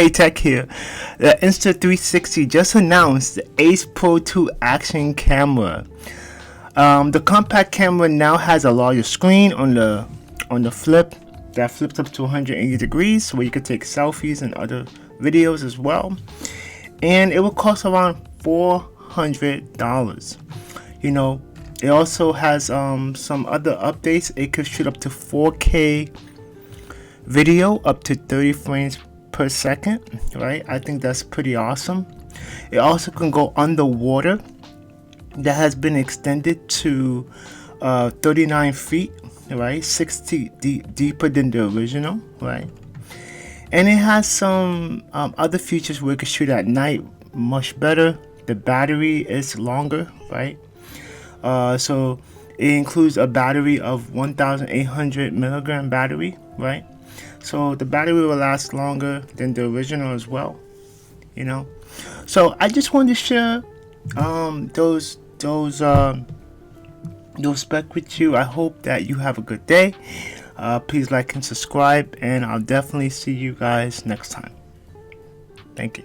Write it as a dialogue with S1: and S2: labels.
S1: Hey Tech here. The Insta360 just announced the Ace Pro 2 action camera. The compact camera now has a larger screen on the flip that flips up to 180 degrees, where you could take selfies and other videos as well. And it will cost around $400. You know, it also has some other updates. It could shoot up to 4K video, up to 30 frames per second, right? I think that's pretty awesome. It also can go underwater. That has been extended to 39 feet, right? 60 deeper than the original, right? And it has some other features where it can shoot at night much better. The battery is longer, right? So it includes a battery of 1,800 milligram battery, right? So the battery will last longer than the original as well, you know. So I just wanted to share those specs with you. I hope that you have a good day. Please like and subscribe, and I'll definitely see you guys next time. Thank you.